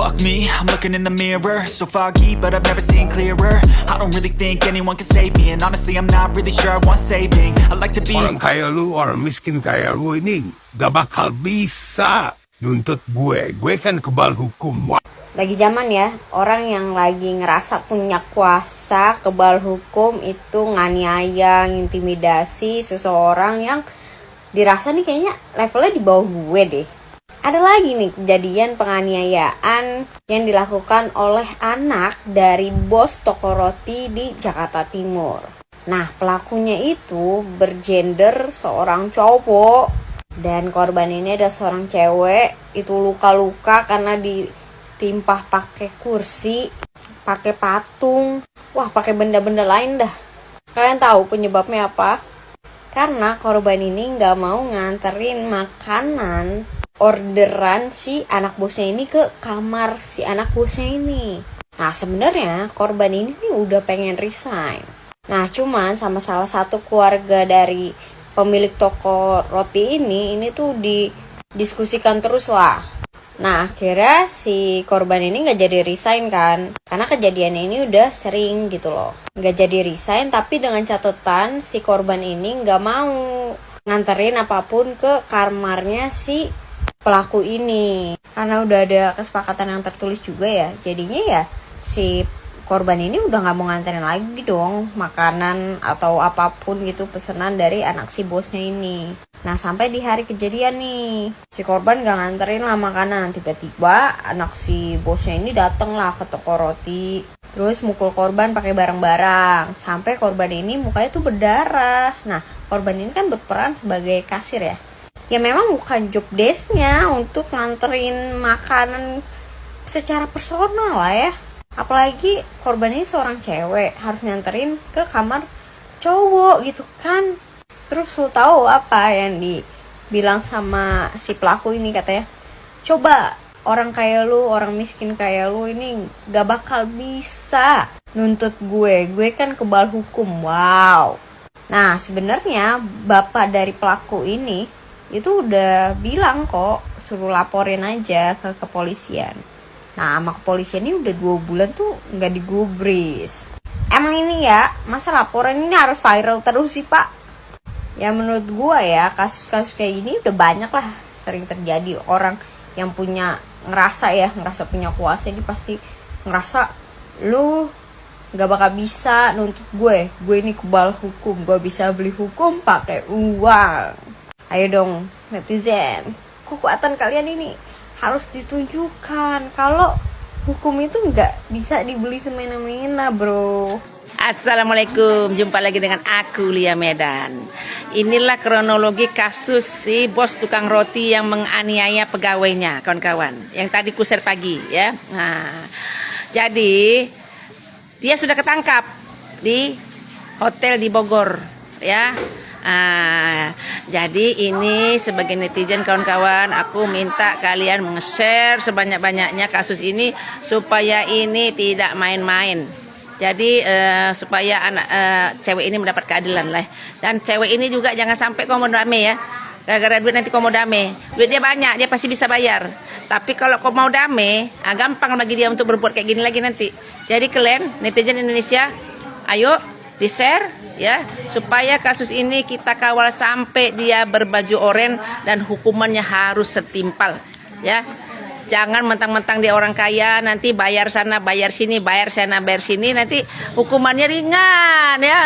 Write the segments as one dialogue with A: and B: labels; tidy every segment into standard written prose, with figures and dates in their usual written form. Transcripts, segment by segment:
A: Fuck me, I'm looking in the mirror, so foggy, but I've never seen clearer. I don't really think anyone can save me, and honestly I'm not really sure I want saving. I like to be
B: Orang kaya lu, orang miskin kaya lu ini gak bakal bisa nuntut gue kan kebal hukum.
C: Lagi zaman ya, orang yang lagi ngerasa punya kuasa, kebal hukum itu nganiaya, intimidasi seseorang yang dirasa nih kayaknya levelnya di bawah gue deh. Ada lagi nih kejadian penganiayaan yang dilakukan oleh anak dari bos toko roti di Jakarta Timur. Nah, pelakunya itu bergender seorang cowok dan korban ini ada seorang cewek. Itu luka-luka karena ditimpah pakai kursi, pakai patung, pakai benda-benda lain dah. Kalian tahu penyebabnya apa? Karena korban ini nggak mau nganterin makanan orderan si anak bosnya ini ke kamar si anak bosnya ini. Nah, sebenarnya korban ini nih udah pengen resign. Nah, cuman sama salah satu keluarga dari pemilik toko roti ini tuh didiskusikan terus lah. Nah, akhirnya si korban ini gak jadi resign kan, karena kejadian ini udah sering gitu loh. Gak jadi resign, tapi dengan catatan si korban ini gak mau nganterin apapun ke kamarnya si pelaku ini. Karena udah ada kesepakatan yang tertulis juga ya, jadinya ya si korban ini udah gak mau nganterin lagi dong makanan atau apapun gitu pesanan dari anak si bosnya ini. Nah, sampai di hari kejadian nih, si korban gak nganterin lah makanan. Tiba-tiba anak si bosnya ini dateng lah ke toko roti, terus mukul korban pakai barang-barang, sampai korban ini mukanya tuh berdarah. Nah, korban ini kan berperan sebagai kasir ya. Ya memang bukan job desk-nya untuk nganterin makanan secara personal lah ya. Apalagi korban ini seorang cewek, harus nganterin ke kamar cowok gitu kan. Terus lu tahu apa yang dibilang sama si pelaku ini, katanya, coba orang kaya lu, orang miskin kaya lu ini gak bakal bisa nuntut gue kan kebal hukum. Wow. Nah, sebenarnya bapak dari pelaku ini itu udah bilang kok, suruh laporin aja ke kepolisian. Nah, sama kepolisian ini udah 2 bulan tuh gak digubris. Emang ini ya, masa laporan ini harus viral terus sih pak? Ya menurut gue ya, kasus-kasus kayak gini udah banyak lah sering terjadi. Orang yang ngerasa punya kuasa ini pasti ngerasa lu gak bakal bisa nuntut gue ini kebal hukum, gue bisa beli hukum pakai uang. Ayo dong netizen, kekuatan kalian ini harus ditunjukkan kalau hukum itu gak bisa dibeli semena-mena bro.
D: Assalamualaikum, jumpa lagi dengan aku Lia Medan. Inilah kronologi kasus si bos tukang roti yang menganiaya pegawainya, kawan-kawan. Yang tadi kuser pagi ya. Nah, jadi dia sudah ketangkap di hotel di Bogor ya. Jadi ini sebagai netizen kawan-kawan, aku minta kalian nge-share sebanyak-banyaknya kasus ini supaya ini tidak main-main. Jadi supaya anak cewek ini mendapat keadilan lah. Dan cewek ini juga jangan sampai komodame ya. Gara-gara duit nanti komodame. Duit dia banyak, dia pasti bisa bayar. Tapi kalau komodame, gampang bagi dia untuk berbuat kayak gini lagi nanti. Jadi kalian netizen Indonesia, ayo di-share ya, supaya kasus ini kita kawal sampai dia berbaju oranye dan hukumannya harus setimpal ya. Jangan mentang-mentang dia orang kaya nanti bayar sana bayar sini, bayar sana bayar sini, nanti hukumannya ringan ya.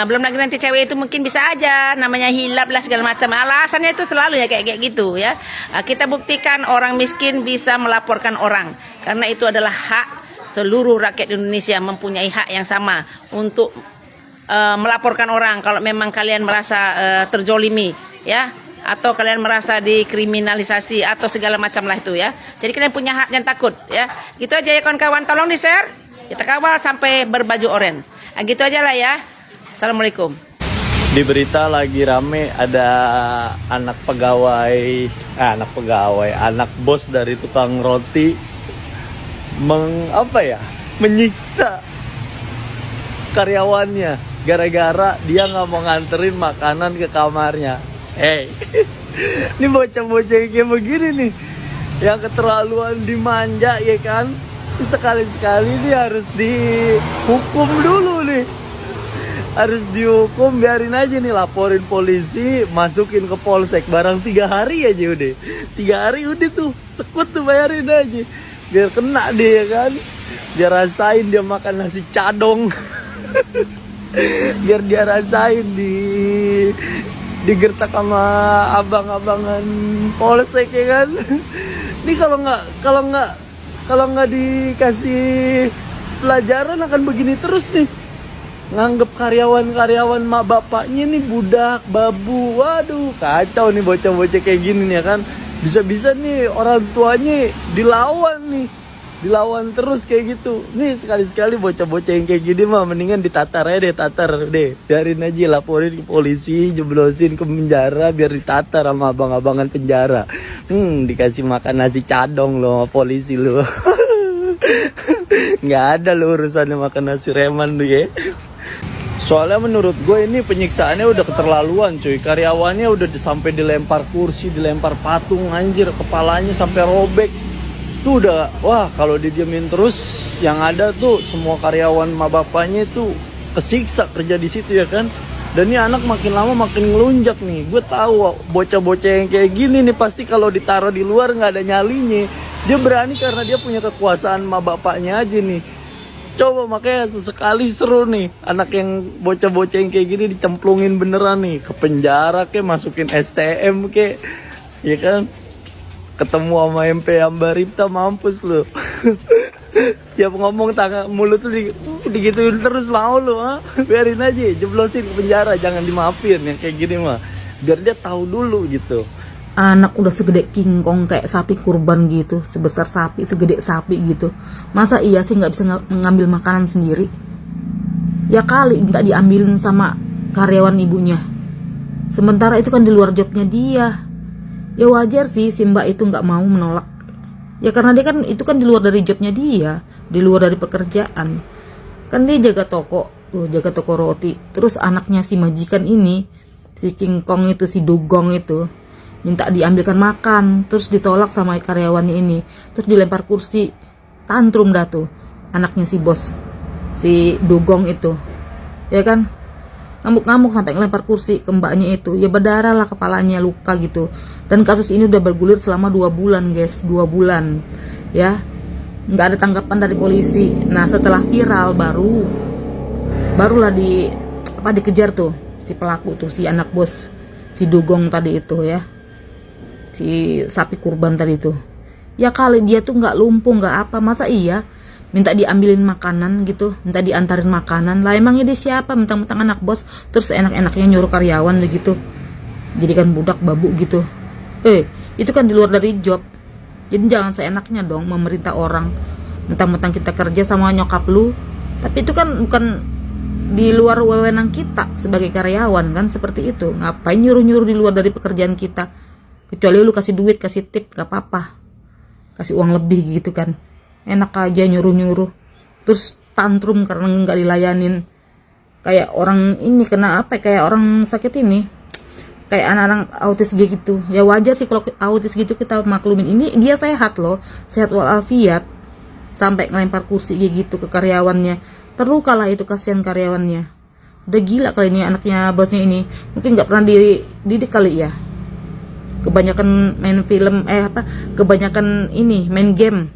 D: Belum lagi nanti cewek itu mungkin bisa aja namanya hilap lah segala macam, alasannya itu selalu ya kayak gitu ya. Kita buktikan orang miskin bisa melaporkan orang, karena itu adalah hak seluruh rakyat Indonesia, mempunyai hak yang sama untuk melaporkan orang kalau memang kalian merasa terzolimi ya, atau kalian merasa dikriminalisasi atau segala macam lah itu ya. Jadi kalian punya hak, jangan takut ya. Gitu aja ya kawan-kawan, tolong di-share. Kita kawal sampai berbaju oranye. Gitu aja lah ya. Assalamualaikum.
E: Di berita lagi rame ada anak bos dari tukang roti menyiksa karyawannya gara-gara dia nggak mau nganterin makanan ke kamarnya. Ini bocah-bocah kayak begini nih yang keterlaluan dimanja ya kan. Sekali-sekali ini harus dihukum dulu nih. Harus dihukum, biarin aja nih, laporin polisi, masukin ke polsek. Barang 3 hari aja udah. 3 hari udah tuh, sekut tuh, bayarin aja. Biar kena dia kan. Biar rasain dia makan nasi cadong. Biar dia rasain digertak sama abang-abangan polsek ya kan. Ini kalau nggak dikasih pelajaran akan begini terus nih. Nganggep karyawan mak bapaknya nih budak, babu. Waduh, kacau nih bocah-bocah kayak gini nih ya kan. Bisa-bisa nih orang tuanya dilawan nih. Dilawan terus kayak gitu. Nih sekali-sekali bocah-bocah yang kayak gini mah mendingan ditatar aja deh, tatar deh. Biarin aja, laporin ke polisi, jeblosin ke penjara biar ditatar sama abang-abangan penjara. Dikasih makan nasi cadong loh sama polisi lo. Nggak ada lo urusannya makan nasi reman tuh ya. Soalnya menurut gue ini penyiksaannya udah keterlaluan cuy. Karyawannya udah sampai dilempar kursi, dilempar patung, anjir, kepalanya sampai robek. Tuh udah, wah kalau didiamin terus yang ada tuh semua karyawan sama bapaknya itu kesiksa kerja di situ ya kan. Dan ini anak makin lama makin ngelunjak nih. Gue tahu bocah-bocah yang kayak gini nih pasti kalau ditaruh di luar nggak ada nyalinya. Dia berani karena dia punya kekuasaan sama bapaknya aja nih. Coba makanya sesekali seru nih anak yang bocah-bocah yang kayak gini dicemplungin beneran nih ke penjara ke, masukin STM ke, ya kan. Ketemu sama MP Ambarita mampus lo. Tiap ngomong tangan mulut tuh digituin terus mau lo, ha? Biarin aja, jeblosin ke penjara, jangan dimaafin yang kayak gini mah. Biar dia tahu dulu gitu.
F: Anak udah segede King Kong kayak sapi kurban gitu, sebesar sapi, segede sapi gitu. Masa iya sih nggak bisa ngambil makanan sendiri? Ya kali minta diambilin sama karyawan ibunya. Sementara itu kan di luar jobnya dia. Ya wajar sih si Mbak itu nggak mau menolak. Ya karena dia kan itu kan di luar dari jobnya dia, di luar dari pekerjaan. Kan dia jaga toko, tuh jaga toko roti. Terus anaknya si majikan ini, si King Kong itu, si Dugong itu, minta diambilkan makan, terus ditolak sama karyawannya ini, terus dilempar kursi, tantrum dah tuh anaknya si bos, si Dugong itu, ya kan, ngamuk-ngamuk sampai ngelempar kursi ke mbaknya itu, ya berdarah lah kepalanya, luka gitu. Dan kasus ini udah bergulir selama 2 bulan guys, 2 bulan, ya, nggak ada tanggapan dari polisi. Nah setelah viral barulah dikejar tuh si pelaku tuh, si anak bos, si Dugong tadi itu ya. Si sapi kurban tadi itu. Ya kali dia tuh nggak lumpuh, nggak apa, masa iya minta diambilin makanan gitu, minta diantarin makanan lah. Emangnya dia siapa, mentang-mentang anak bos terus enak-enaknya nyuruh karyawan begitu, jadikan budak babu gitu. Itu kan di luar dari job. Jadi jangan seenaknya dong memerintah orang. Mentang-mentang kita kerja sama nyokap lu, tapi itu kan bukan di luar wewenang kita sebagai karyawan kan, seperti itu. Ngapain nyuruh-nyuruh di luar dari pekerjaan kita? Kecuali lu kasih duit, kasih tip, gak apa-apa, kasih uang lebih gitu kan. Enak aja nyuruh-nyuruh, terus tantrum karena gak dilayanin. Kayak orang ini kena apa, kayak orang sakit ini, kayak anak-anak autis gitu. Ya wajar sih kalau autis gitu kita maklumin. Ini dia sehat loh, sehat walafiat, sampai ngelempar kursi gitu ke karyawannya. Terluka lah itu, kasihan karyawannya. Udah gila kali ini anaknya bosnya ini. Mungkin gak pernah dididik kali ya. Kebanyakan main film, kebanyakan ini main game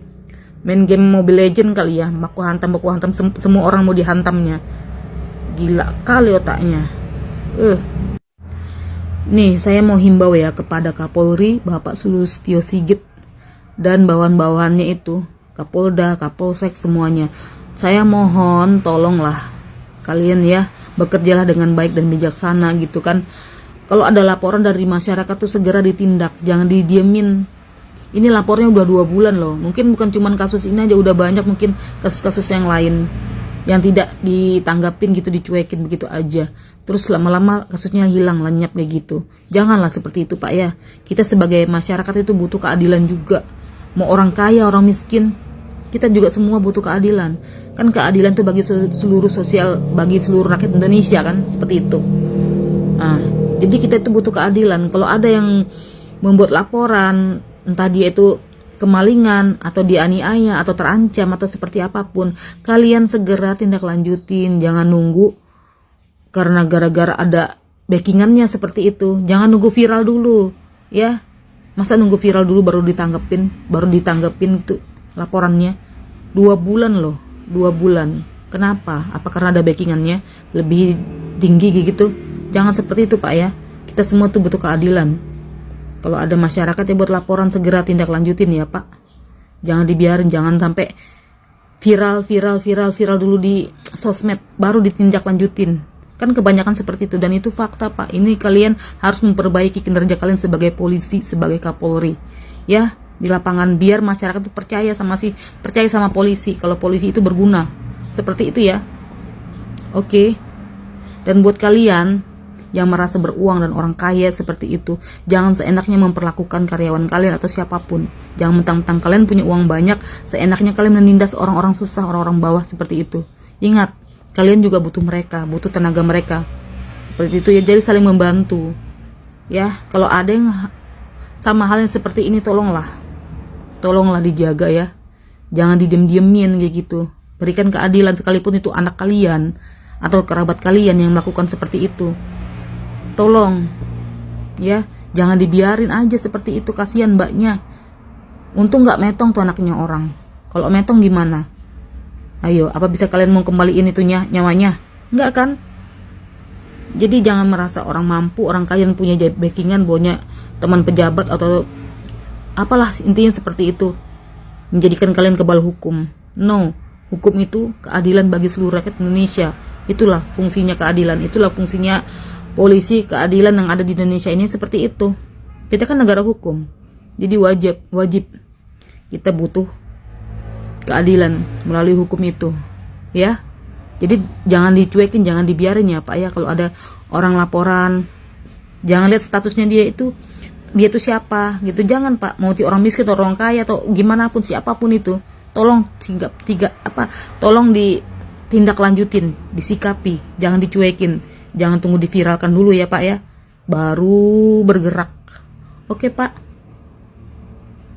F: Mobile Legend kali ya, baku hantam semua orang mau dihantamnya. Gila kali otaknya. Nih saya mau himbau ya kepada Kapolri Bapak Sulistyo Sigit dan bawahan-bawahannya itu, Kapolda, Kapolsek semuanya. Saya mohon tolonglah kalian ya, bekerjalah dengan baik dan bijaksana gitu kan. Kalau ada laporan dari masyarakat tuh segera ditindak, jangan didiemin. Ini lapornya udah 2 bulan loh. Mungkin bukan cuman kasus ini aja, udah banyak mungkin kasus-kasus yang lain yang tidak ditanggapin gitu, dicuekin begitu aja. Terus lama-lama kasusnya hilang, lenyap kayak gitu. Janganlah seperti itu Pak ya. Kita sebagai masyarakat itu butuh keadilan juga. Mau orang kaya, orang miskin, kita juga semua butuh keadilan. Kan keadilan tuh bagi seluruh sosial, bagi seluruh rakyat Indonesia kan, seperti itu. Jadi kita itu butuh keadilan. Kalau ada yang membuat laporan, entah dia itu kemalingan atau dianiaya atau terancam atau seperti apapun, kalian segera tindak lanjutin. Jangan nunggu karena gara-gara ada backingannya seperti itu. Jangan nunggu viral dulu, ya. Masa nunggu viral dulu baru ditanggepin itu laporannya. 2 bulan loh, 2 bulan. Kenapa? Apa karena ada backingannya lebih tinggi gitu? Jangan seperti itu Pak ya. Kita semua tuh butuh keadilan. Kalau ada masyarakat yang buat laporan, segera tindak lanjutin ya Pak. Jangan dibiarin, jangan sampai viral dulu di sosmed baru ditindak lanjutin. Kan kebanyakan seperti itu, dan itu fakta Pak. Ini kalian harus memperbaiki kinerja kalian sebagai polisi, sebagai Kapolri. Ya, di lapangan biar masyarakat itu percaya sama polisi, kalau polisi itu berguna. Seperti itu ya. Oke. Dan buat kalian yang merasa beruang dan orang kaya seperti itu, jangan seenaknya memperlakukan karyawan kalian atau siapapun. Jangan mentang-mentang kalian punya uang banyak, seenaknya kalian menindas orang-orang susah, orang-orang bawah seperti itu. Ingat, kalian juga butuh mereka, butuh tenaga mereka. Seperti itu ya, jadi saling membantu. Ya, kalau ada yang sama hal yang seperti ini, tolonglah dijaga ya. Jangan didiem-diemin kayak gitu. Berikan keadilan sekalipun itu anak kalian atau kerabat kalian yang melakukan seperti itu. Tolong ya, jangan dibiarin aja seperti itu. Kasihan mbaknya. Untung gak metong tuh anaknya orang. Kalau metong gimana? Ayo, apa bisa kalian mau kembaliin itu nyawanya? Enggak kan? Jadi jangan merasa orang mampu, orang kaya punya backingan, punya teman pejabat atau apalah, intinya seperti itu, menjadikan kalian kebal hukum. No, hukum itu keadilan bagi seluruh rakyat Indonesia. Itulah fungsinya keadilan, itulah fungsinya polisi, keadilan yang ada di Indonesia ini seperti itu. Kita kan negara hukum, jadi wajib kita butuh keadilan melalui hukum itu, ya. Jadi jangan dicuekin, jangan dibiarin ya Pak ya. Kalau ada orang laporan, jangan lihat statusnya dia tuh siapa gitu. Jangan Pak, mau orang miskin atau orang kaya atau gimana pun, siapapun itu, tolong tolong ditindak lanjutin, disikapi, jangan dicuekin. Jangan tunggu diviralkan dulu ya Pak ya, baru bergerak. Oke Pak.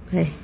F: Oke.